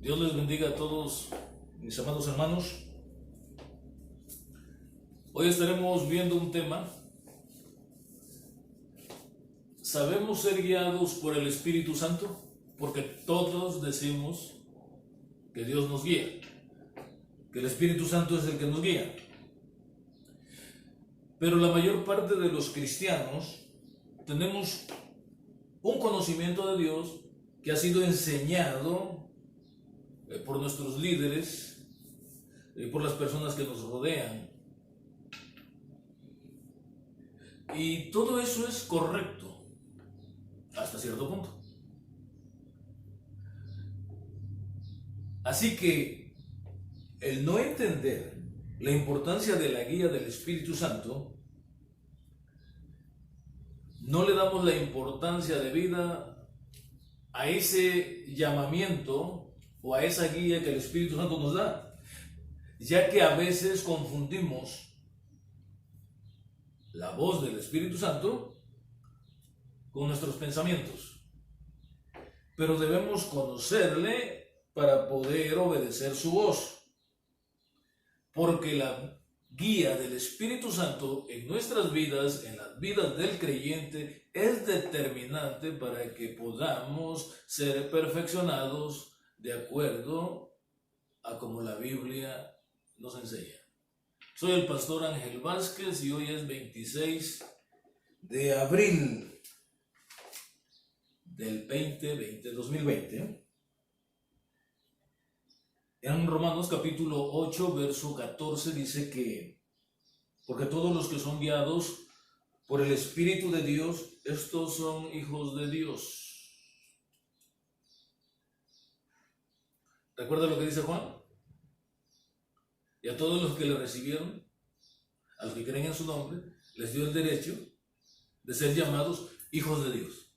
Dios les bendiga a todos mis amados hermanos. Hoy estaremos viendo un tema. ¿Sabemos ser guiados por el Espíritu Santo? Porque todos decimos que Dios nos guía, que el Espíritu Santo es el que nos guía. Pero la mayor parte de los cristianos tenemos un conocimiento de Dios que ha sido enseñado por nuestros líderes y por las personas que nos rodean. Y todo eso es correcto hasta cierto punto. Así que el no entender la importancia de la guía del Espíritu Santo, no le damos la importancia debida a ese llamamiento o a esa guía que el Espíritu Santo nos da, ya que a veces confundimos la voz del Espíritu Santo con nuestros pensamientos. Pero debemos conocerle para poder obedecer su voz, porque la guía del Espíritu Santo en nuestras vidas, en las vidas del creyente, es determinante para que podamos ser perfeccionados de acuerdo a como la Biblia nos enseña. Soy el pastor Ángel Vázquez y hoy es 26 de abril del 2020. En Romanos capítulo 8, verso 14 dice que, porque todos los que son guiados por el Espíritu de Dios, estos son hijos de Dios. ¿Recuerda lo que dice Juan? Y a todos los que le recibieron, a los que creen en su nombre, les dio el derecho de ser llamados hijos de Dios.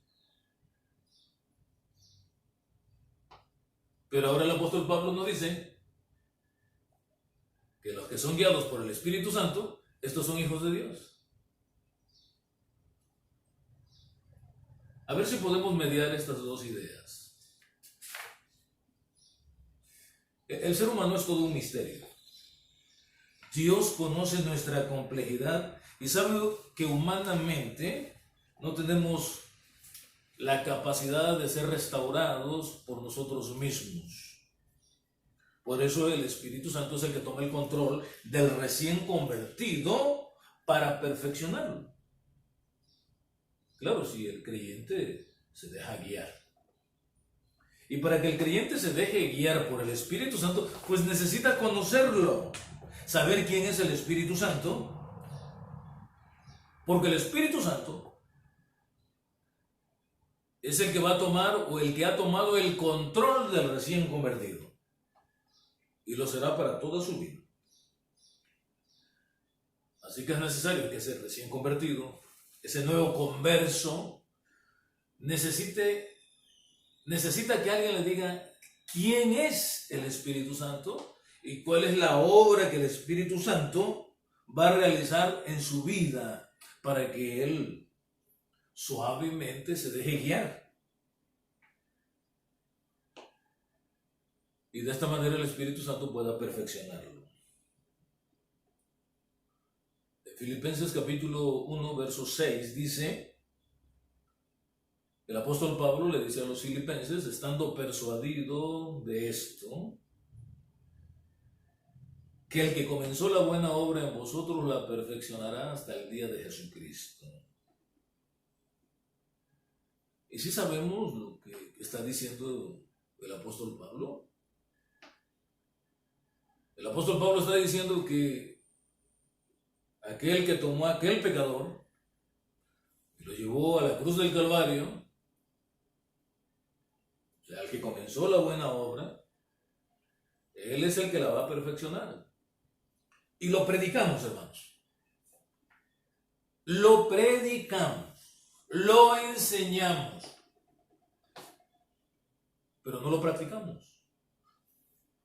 Pero ahora el apóstol Pablo nos dice que los que son guiados por el Espíritu Santo, estos son hijos de Dios. A ver si podemos mediar estas dos ideas. El ser humano es todo un misterio. Dios conoce nuestra complejidad y sabe que humanamente no tenemos la capacidad de ser restaurados por nosotros mismos. Por eso el Espíritu Santo es el que toma el control del recién convertido para perfeccionarlo. Claro, si el creyente se deja guiar. Y para que el creyente se deje guiar por el Espíritu Santo, pues necesita conocerlo, saber quién es el Espíritu Santo, porque el Espíritu Santo es el que va a tomar o el que ha tomado el control del recién convertido, y lo será para toda su vida. Así que es necesario que ese recién convertido, ese nuevo converso, necesita que alguien le diga quién es el Espíritu Santo y cuál es la obra que el Espíritu Santo va a realizar en su vida para que él suavemente se deje guiar. Y de esta manera el Espíritu Santo pueda perfeccionarlo. Filipenses capítulo 1, verso 6 dice, el apóstol Pablo le dice a los filipenses, estando persuadido de esto, que el que comenzó la buena obra en vosotros la perfeccionará hasta el día de Jesucristo. ¿Y si sabemos lo que está diciendo el apóstol Pablo? El apóstol Pablo está diciendo que aquel que tomó a aquel pecador y lo llevó a la cruz del Calvario, o sea, el que comenzó la buena obra, él es el que la va a perfeccionar. Y lo predicamos, hermanos. Lo predicamos, lo enseñamos, pero no lo practicamos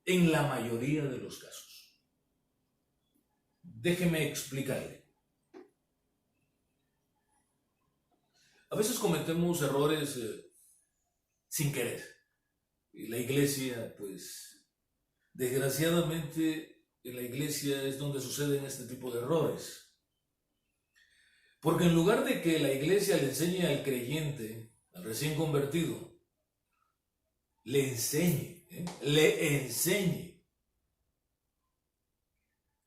en la mayoría de los casos. Déjeme explicarle. A veces cometemos errores sin querer. Y la iglesia, pues, desgraciadamente, en la iglesia es donde suceden este tipo de errores. Porque en lugar de que la iglesia le enseñe al creyente, al recién convertido, le enseñe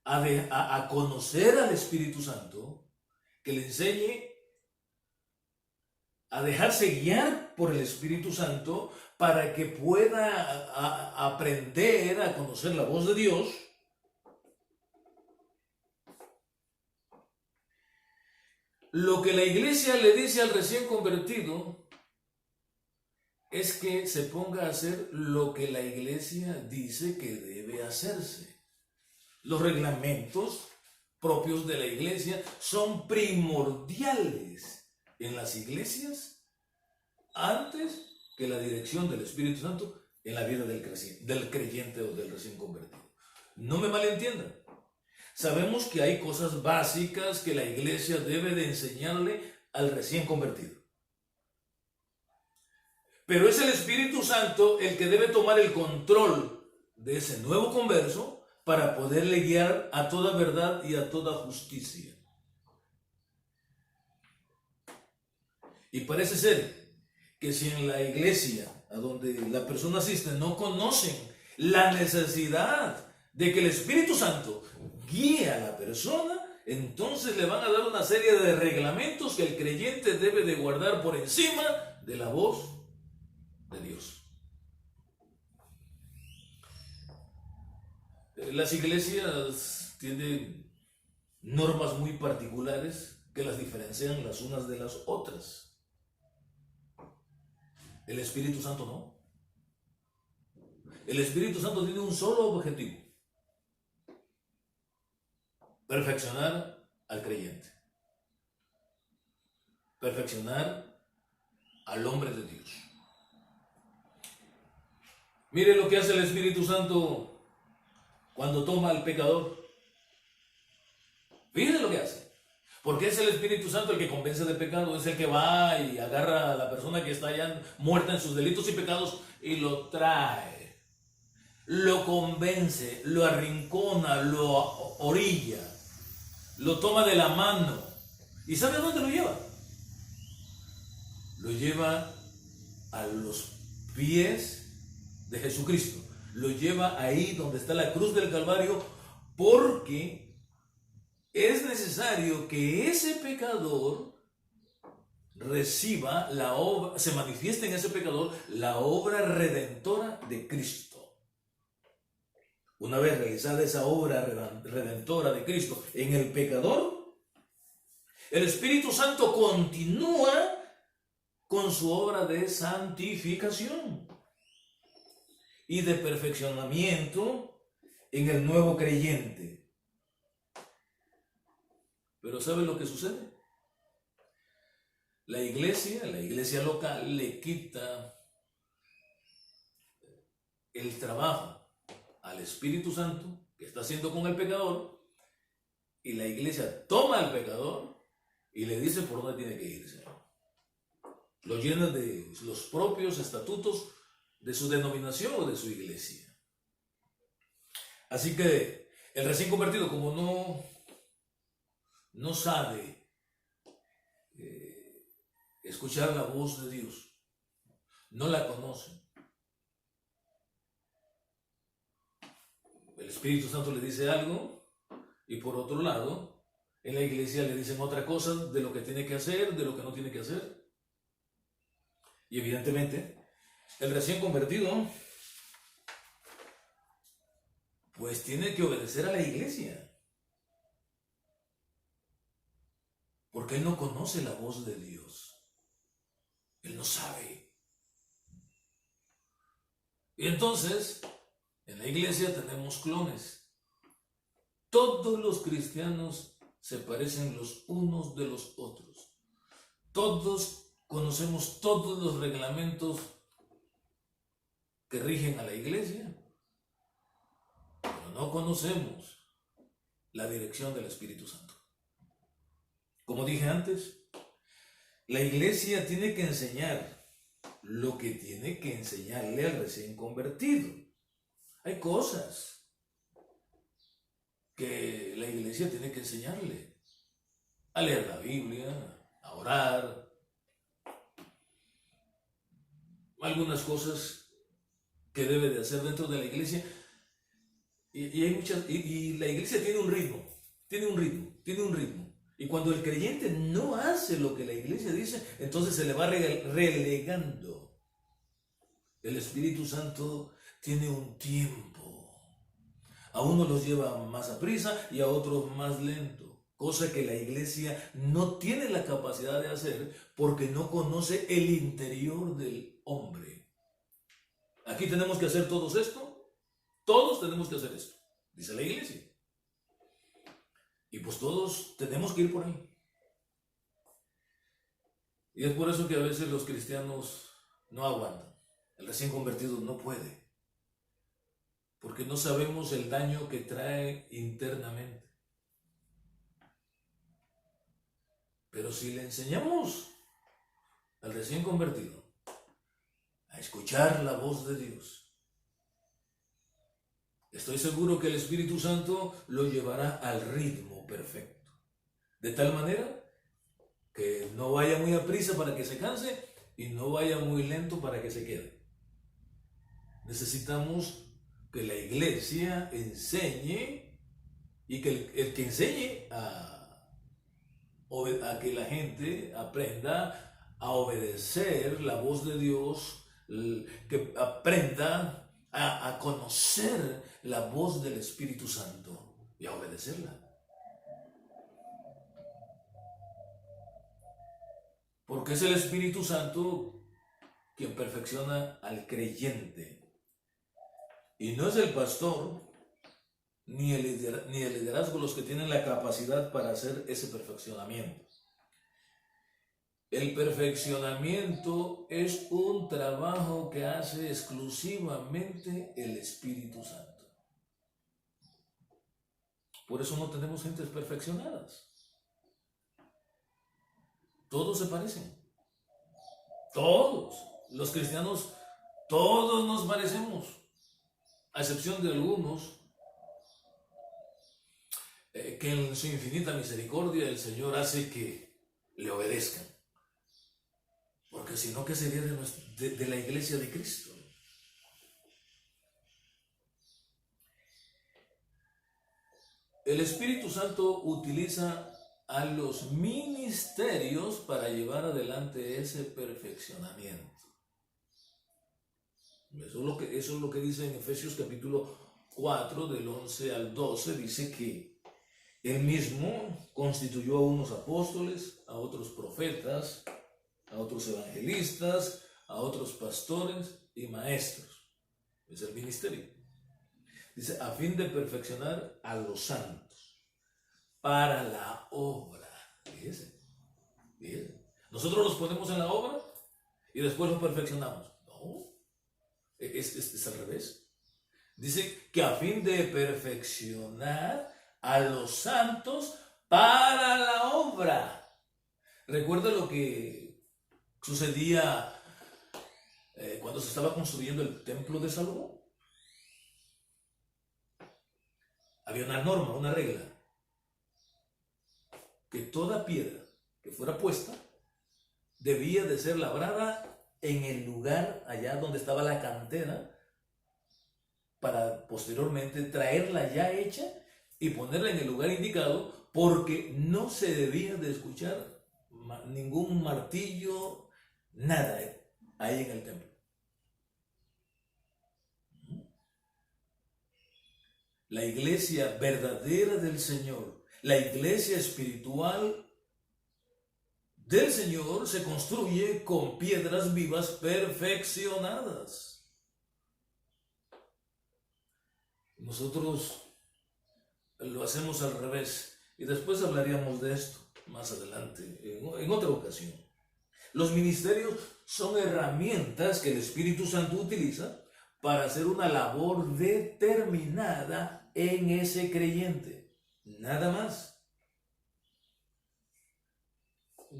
a conocer al Espíritu Santo, que le enseñe a dejarse guiar por el Espíritu Santo para que pueda aprender a conocer la voz de Dios. Lo que la iglesia le dice al recién convertido es que se ponga a hacer lo que la iglesia dice que debe hacerse. Los reglamentos propios de la iglesia son primordiales en las iglesias antes que la dirección del Espíritu Santo en la vida del creyente o del recién convertido. No me malentiendan. Sabemos que hay cosas básicas que la iglesia debe de enseñarle al recién convertido. Pero es el Espíritu Santo el que debe tomar el control de ese nuevo converso para poderle guiar a toda verdad y a toda justicia. Y parece ser que si en la iglesia a donde la persona asiste no conocen la necesidad de que el Espíritu Santo guíe a la persona, entonces le van a dar una serie de reglamentos que el creyente debe de guardar por encima de la voz de Dios. Las iglesias tienen normas muy particulares que las diferencian las unas de las otras. El Espíritu Santo no. El Espíritu Santo tiene un solo objetivo: perfeccionar al creyente, perfeccionar al hombre de Dios. Mire lo que hace el Espíritu Santo cuando toma al pecador. Fíjense lo que hace. Porque es el Espíritu Santo el que convence de pecado, es el que va y agarra a la persona que está ya muerta en sus delitos y pecados y lo trae, lo convence, lo arrincona, lo orilla, lo toma de la mano. ¿Y sabe a dónde lo lleva? Lo lleva a los pies de Jesucristo. Lo lleva ahí donde está la cruz del Calvario, porque es necesario que ese pecador reciba la obra, se manifieste en ese pecador la obra redentora de Cristo. Una vez realizada esa obra redentora de Cristo en el pecador, el Espíritu Santo continúa con su obra de santificación y de perfeccionamiento en el nuevo creyente. Pero ¿sabe lo que sucede? La iglesia local le quita el trabajo al Espíritu Santo que está haciendo con el pecador, y la iglesia toma al pecador y le dice por dónde tiene que irse. Lo llena de los propios estatutos de su denominación o de su iglesia. Así que el recién convertido, como no sabe escuchar la voz de Dios, no la conoce, el Espíritu Santo le dice algo y por otro lado en la iglesia le dicen otra cosa de lo que tiene que hacer, de lo que no tiene que hacer. Y evidentemente el recién convertido pues tiene que obedecer a la iglesia, porque él no conoce la voz de Dios, él no sabe. Y entonces en la iglesia tenemos clones. Todos los cristianos se parecen los unos de los otros. Todos conocemos todos los reglamentos que rigen a la iglesia, pero no conocemos la dirección del Espíritu Santo. Como dije antes, la iglesia tiene que enseñar lo que tiene que enseñarle al recién convertido. Hay cosas que la iglesia tiene que enseñarle. A leer la Biblia, a orar. Algunas cosas que debe de hacer dentro de la iglesia. Hay muchas, y la iglesia tiene un ritmo, tiene un ritmo. Y cuando el creyente no hace lo que la iglesia dice, entonces se le va relegando. El Espíritu Santo tiene un tiempo. A unos los lleva más a prisa y a otros más lento. Cosa que la iglesia no tiene la capacidad de hacer porque no conoce el interior del hombre. Aquí tenemos que hacer todos esto. Todos tenemos que hacer esto, dice la iglesia. Y pues todos tenemos que ir por ahí. Y es por eso que a veces los cristianos no aguantan. El recién convertido no puede. Porque no sabemos el daño que trae internamente. Pero si le enseñamos al recién convertido a escuchar la voz de Dios, estoy seguro que el Espíritu Santo lo llevará al ritmo perfecto. De tal manera que no vaya muy a prisa para que se canse y no vaya muy lento para que se quede. Necesitamos que la iglesia enseñe y que el que enseñe a que la gente aprenda a obedecer la voz de Dios, que aprenda a conocer la voz del Espíritu Santo y a obedecerla. Porque es el Espíritu Santo quien perfecciona al creyente. Y no es el pastor ni el liderazgo los que tienen la capacidad para hacer ese perfeccionamiento. El perfeccionamiento es un trabajo que hace exclusivamente el Espíritu Santo. Por eso no tenemos gentes perfeccionadas. Todos se parecen. Todos. Los cristianos, todos nos parecemos. A excepción de algunos que en su infinita misericordia el Señor hace que le obedezcan. Porque si no, ¿qué sería de la iglesia de Cristo? El Espíritu Santo utiliza a los ministerios para llevar adelante ese perfeccionamiento. Eso es lo que dice en Efesios capítulo 4, del 11 al 12, dice que Él mismo constituyó a unos apóstoles, a otros profetas, a otros evangelistas, a otros pastores y maestros. Es el ministerio. Dice, a fin de perfeccionar a los santos para la obra. Fíjese. Nosotros los ponemos en la obra y después los perfeccionamos. No, es al revés. Dice que a fin de perfeccionar a los santos para la obra. Recuerda lo que sucedía cuando se estaba construyendo el templo de Salomón. Había una norma, una regla, que toda piedra que fuera puesta debía de ser labrada en el lugar allá donde estaba la cantera, para posteriormente traerla ya hecha y ponerla en el lugar indicado, porque no se debía de escuchar ningún martillo, nada ahí en el templo. La iglesia verdadera del Señor, la iglesia espiritual del Señor, se construye con piedras vivas perfeccionadas. Nosotros lo hacemos al revés y después hablaríamos de esto más adelante, en otra ocasión. Los ministerios son herramientas que el Espíritu Santo utiliza para hacer una labor determinada en ese creyente. Nada más.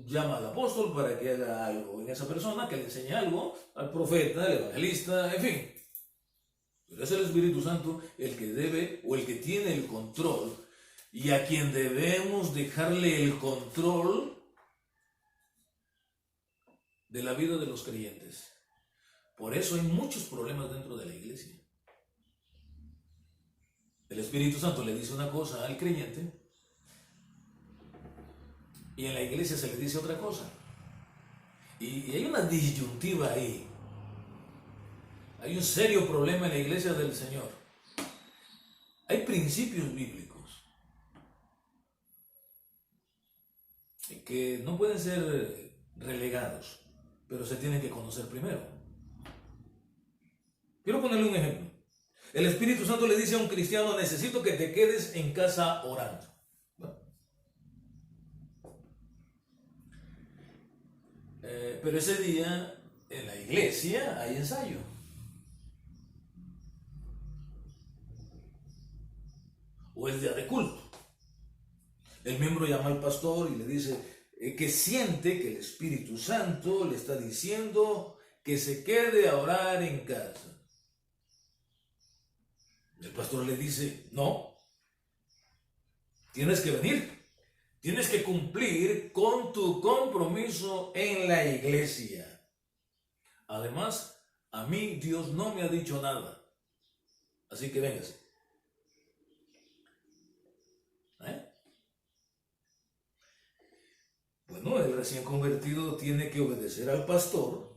llama al apóstol para que haga algo en esa persona, que le enseñe algo al profeta, al evangelista, en fin. Pero es el Espíritu Santo el que debe o el que tiene el control y a quien debemos dejarle el control de la vida de los creyentes. Por eso hay muchos problemas dentro de la iglesia. El Espíritu Santo le dice una cosa al creyente y en la iglesia se le dice otra cosa. Y hay una disyuntiva ahí. Hay un serio problema en la iglesia del Señor. Hay principios bíblicos que no pueden ser relegados, pero se tienen que conocer primero. Quiero ponerle un ejemplo. El Espíritu Santo le dice a un cristiano: necesito que te quedes en casa orando. ¿No? Pero ese día en la iglesia hay ensayo. O es día de culto. El miembro llama al pastor y le dice que siente que el Espíritu Santo le está diciendo que se quede a orar en casa. El pastor le dice: no, tienes que venir, tienes que cumplir con tu compromiso en la iglesia. Además, a mí Dios no me ha dicho nada, así que véngase. Bueno, el recién convertido tiene que obedecer al pastor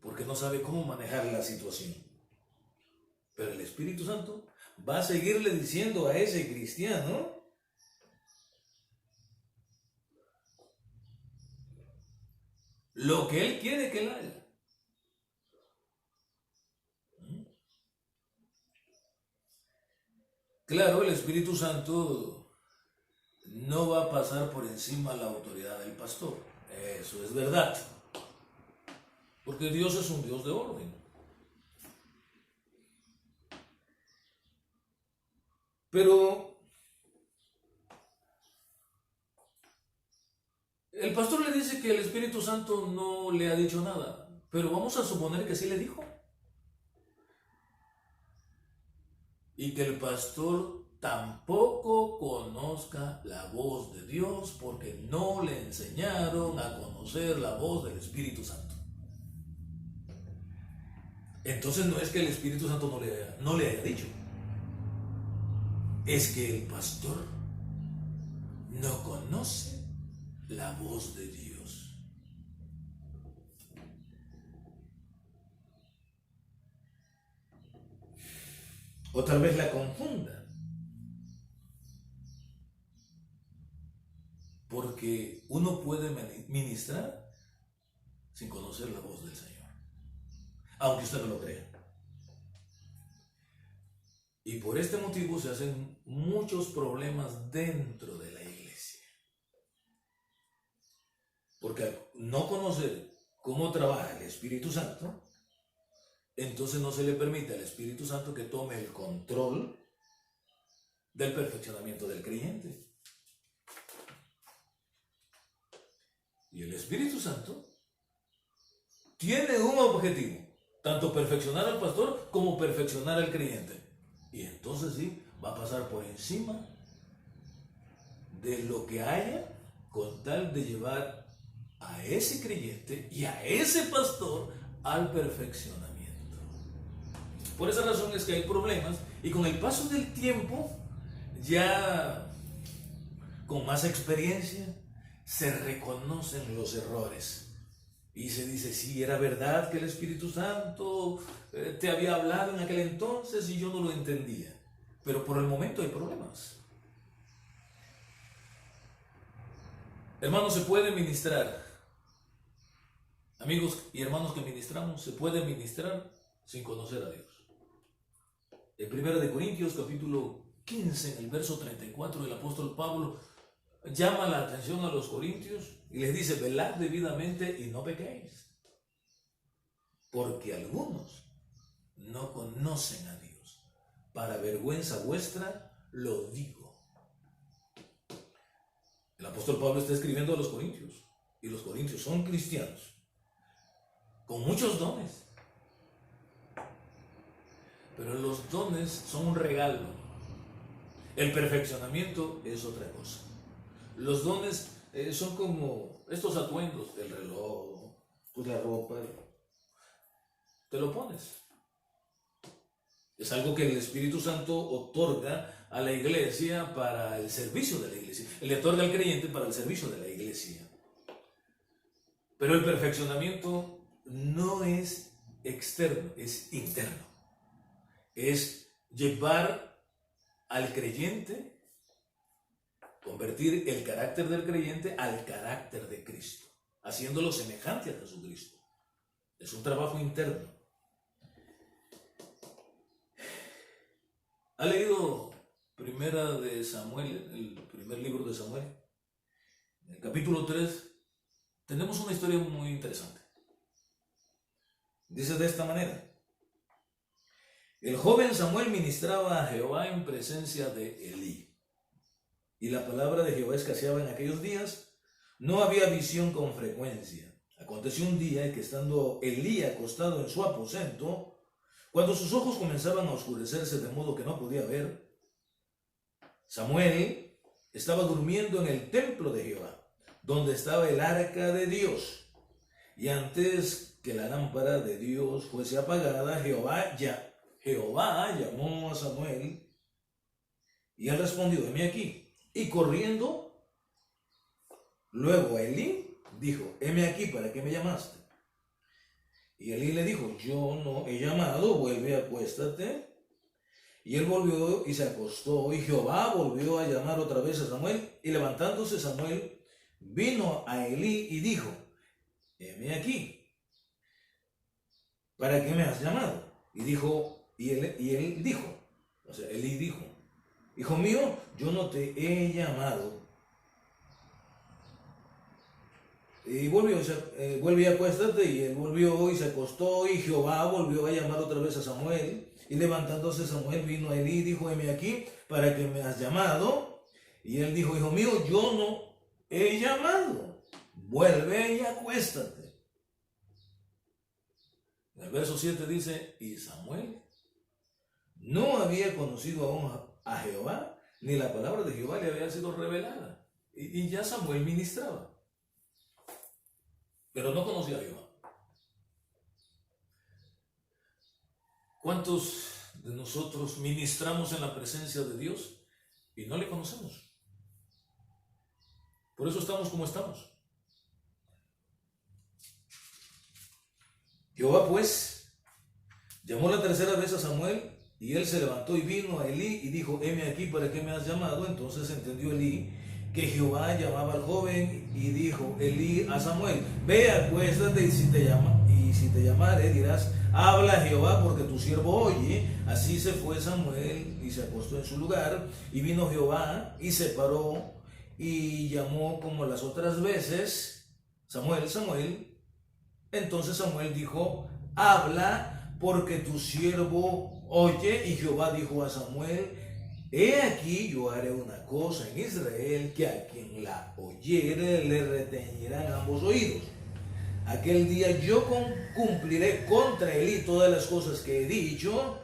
porque no sabe cómo manejar la situación. Pero el Espíritu Santo va a seguirle diciendo a ese cristiano lo que él quiere que él haga. Claro, el Espíritu Santo no va a pasar por encima de la autoridad del pastor. Eso es verdad. Porque Dios es un Dios de orden. Pero el pastor le dice que el Espíritu Santo no le ha dicho nada. Pero vamos a suponer que sí le dijo. Y que el pastor tampoco conozca la voz de Dios porque no le enseñaron a conocer la voz del Espíritu Santo. Entonces no es que el Espíritu Santo no le haya dicho. Es que el pastor no conoce la voz de Dios. O tal vez la confunda. Porque uno puede ministrar sin conocer la voz del Señor, aunque usted no lo crea. Y por este motivo se hacen muchos problemas dentro de la iglesia. Porque al no conocer cómo trabaja el Espíritu Santo, entonces no se le permite al Espíritu Santo que tome el control del perfeccionamiento del creyente. Y el Espíritu Santo tiene un objetivo, tanto perfeccionar al pastor como perfeccionar al creyente. Y entonces sí, va a pasar por encima de lo que haya con tal de llevar a ese creyente y a ese pastor al perfeccionamiento. Por esa razón es que hay problemas y con el paso del tiempo, ya con más experiencia, se reconocen los errores. Y se dice: sí, era verdad que el Espíritu Santo te había hablado en aquel entonces y yo no lo entendía. Pero por el momento hay problemas. Hermanos, se puede ministrar. Amigos y hermanos que ministramos, se puede ministrar sin conocer a Dios. En 1 Corintios capítulo 15, en el verso 34, el apóstol Pablo llama la atención a los corintios y les dice: velad debidamente y no pequéis, porque algunos no conocen a Dios. Para vergüenza vuestra lo digo. El apóstol Pablo está escribiendo a los corintios, y los corintios son cristianos, con muchos dones. Pero los dones son un regalo. El perfeccionamiento es otra cosa. Los dones son como estos atuendos, el reloj, pues la ropa, te lo pones. Es algo que el Espíritu Santo otorga a la iglesia para el servicio de la iglesia. Le otorga al creyente para el servicio de la iglesia. Pero el perfeccionamiento no es externo, es interno. Es llevar al creyente, convertir el carácter del creyente al carácter de Cristo, haciéndolo semejante a Jesucristo. Es un trabajo interno. ¿Ha leído Primera de Samuel, el primer libro de Samuel? En el capítulo 3 tenemos una historia muy interesante. Dice de esta manera: el joven Samuel ministraba a Jehová en presencia de Elí, y la palabra de Jehová escaseaba en aquellos días. No había visión con frecuencia. Aconteció un día que, estando Elí acostado en su aposento, cuando sus ojos comenzaban a oscurecerse de modo que no podía ver, Samuel estaba durmiendo en el templo de Jehová, donde estaba el arca de Dios. Y antes que la lámpara de Dios fuese apagada, Jehová llamó a Samuel, y él respondió: heme aquí. Y corriendo luego a Elí, dijo: heme aquí, ¿para qué me llamaste? Y Elí le dijo: yo no he llamado, vuelve, acuéstate. Y él volvió y se acostó, y Jehová volvió a llamar otra vez a Samuel, y levantándose Samuel vino a Elí y dijo: heme aquí, ¿para qué me has llamado? Y él dijo, o sea, Elí dijo: hijo mío, yo no te he llamado. Y vuelve y acuéstate. Y él volvió y se acostó, y Jehová volvió a llamar otra vez a Samuel. Y levantándose Samuel vino a Elí y dijo: heme aquí, ¿para qué me has llamado? Y él dijo: hijo mío, yo no he llamado, vuelve y acuéstate. En el verso 7 dice: y Samuel no había conocido aún a Jehová, ni la palabra de Jehová le había sido revelada. Y ya Samuel ministraba, pero no conocía a Jehová. ¿Cuántos de nosotros ministramos en la presencia de Dios y no le conocemos? Por eso estamos como estamos. Jehová pues llamó la tercera vez a Samuel, y él se levantó y vino a Elí y dijo: heme aquí, ¿para qué me has llamado? Entonces entendió Elí que Jehová llamaba al joven, y dijo Elí a Samuel: ve, acuéstate, y si te llamare, dirás: habla Jehová, porque tu siervo oye. Así se fue Samuel y se acostó en su lugar, y vino Jehová y se paró y llamó como las otras veces: Samuel, Samuel. Entonces Samuel dijo: habla, porque tu siervo oye. Y Jehová dijo a Samuel: he aquí, yo haré una cosa en Israel, que a quien la oyere le retañirán ambos oídos. Aquel día yo cumpliré contra Elí todas las cosas que he dicho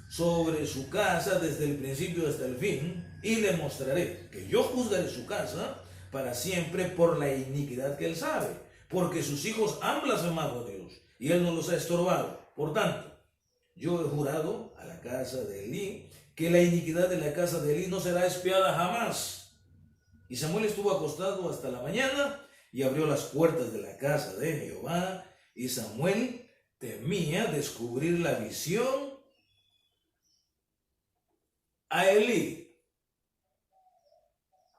sobre su casa desde el principio hasta el fin, y le mostraré que yo juzgaré su casa para siempre por la iniquidad que él sabe, porque sus hijos han blasfemado a Dios y él no los ha estorbado. Por tanto, yo he jurado a la casa de Elí que la iniquidad de la casa de Elí no será expiada jamás. Y Samuel estuvo acostado hasta la mañana, y abrió las puertas de la casa de Jehová, y Samuel temía descubrir la visión a Elí.